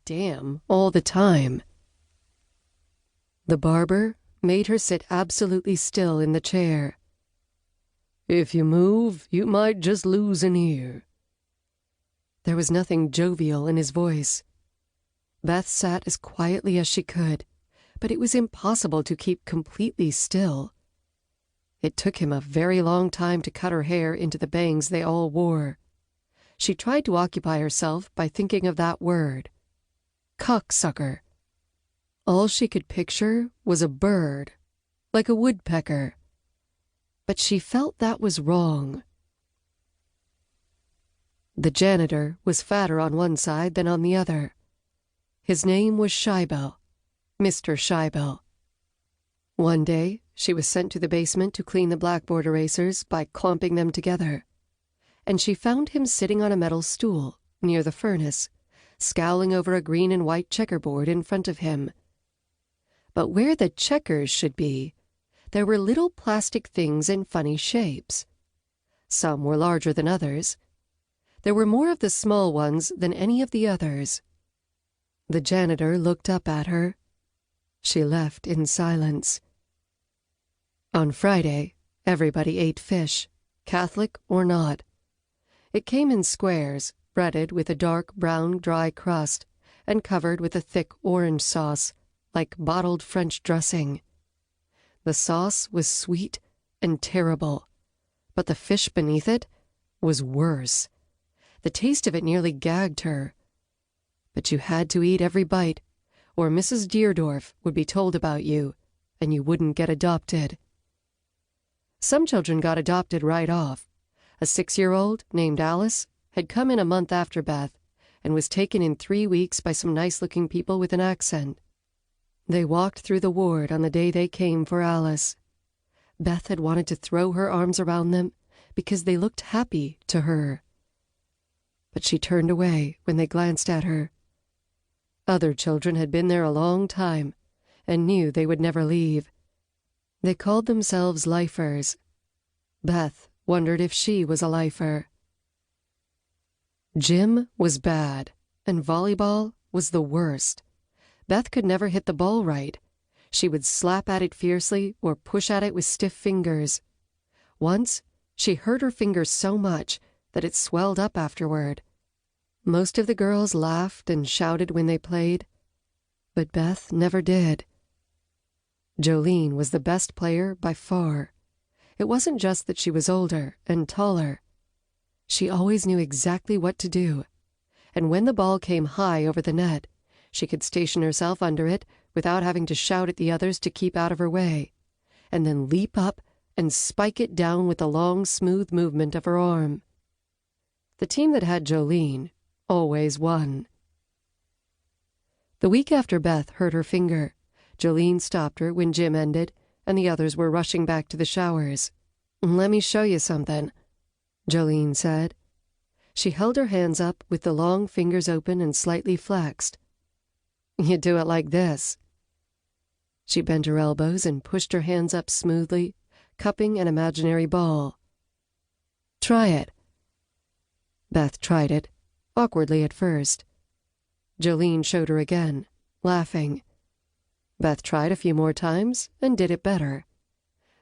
Damn all the time. The barber made her sit absolutely still in the chair. "If you move, you might just lose an ear." There was nothing jovial in his voice. Beth sat as quietly as she could, but it was impossible to keep completely still. It took him a very long time to cut her hair into the bangs they all wore. She tried to occupy herself by thinking of that word, cocksucker. All she could picture was a bird, like a woodpecker. But she felt that was wrong. The janitor was fatter on one side than on the other. His name was Scheibel, Mr. Scheibel. One day, she was sent to the basement to clean the blackboard erasers by clumping them together, and she found him sitting on a metal stool near the furnace, scowling over a green and white checkerboard in front of him. But where the checkers should be, there were little plastic things in funny shapes. Some were larger than others. There were more of the small ones than any of the others. The janitor looked up at her. She left in silence. On Friday, everybody ate fish, Catholic or not. It came in squares, breaded with a dark brown dry crust, and covered with a thick orange sauce, like bottled French dressing. The sauce was sweet and terrible, but the fish beneath it was worse. The taste of it nearly gagged her. But you had to eat every bite, or Mrs. Deerdorf would be told about you, and you wouldn't get adopted. Some children got adopted right off. A 6-year-old named Alice had come in a month after Beth and was taken in 3 weeks by some nice-looking people with an accent. They walked through the ward on the day they came for Alice. Beth had wanted to throw her arms around them because they looked happy to her. But she turned away when they glanced at her. Other children had been there a long time and knew they would never leave. They called themselves lifers. Beth wondered if she was a lifer. Gym was bad, and volleyball was the worst. Beth could never hit the ball right. She would slap at it fiercely or push at it with stiff fingers. Once, she hurt her finger so much that it swelled up afterward. Most of the girls laughed and shouted when they played, but Beth never did. Jolene was the best player by far. It wasn't just that she was older and taller. She always knew exactly what to do, and when the ball came high over the net, she could station herself under it without having to shout at the others to keep out of her way, and then leap up and spike it down with the long, smooth movement of her arm. The team that had Jolene always won. The week after Beth hurt her finger, Jolene stopped her when gym ended, and the others were rushing back to the showers. "Let me show you something," Jolene said. She held her hands up with the long fingers open and slightly flexed. "You do it like this." She bent her elbows and pushed her hands up smoothly, cupping an imaginary ball. "Try it." Beth tried it, awkwardly at first. Jolene showed her again, laughing. Beth tried a few more times and did it better.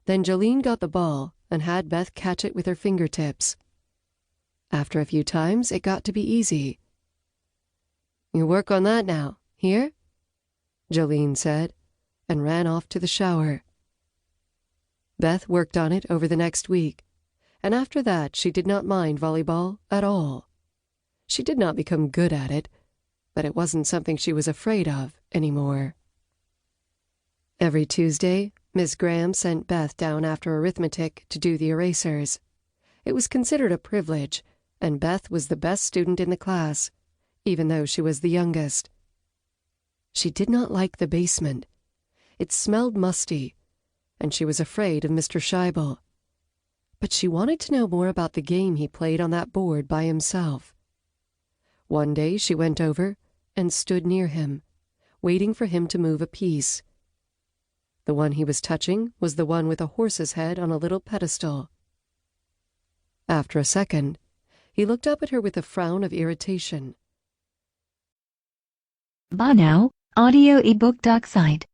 Then Jolene got the ball and had Beth catch it with her fingertips. After a few times, it got to be easy. "You work on that now, here?" Jolene said, and ran off to the shower. Beth worked on it over the next week, and after that she did not mind volleyball at all. She did not become good at it, but it wasn't something she was afraid of anymore. Every Tuesday, Miss Graham sent Beth down after arithmetic to do the erasers. It was considered a privilege, and Beth was the best student in the class, even though she was the youngest. She did not like the basement. It smelled musty, and she was afraid of Mr. Scheibel. But she wanted to know more about the game he played on that board by himself. One day she went over and stood near him, waiting for him to move a piece. The one he was touching was the one with a horse's head on a little pedestal. After a second, he looked up at her with a frown of irritation. Bye now, AudioEbook site.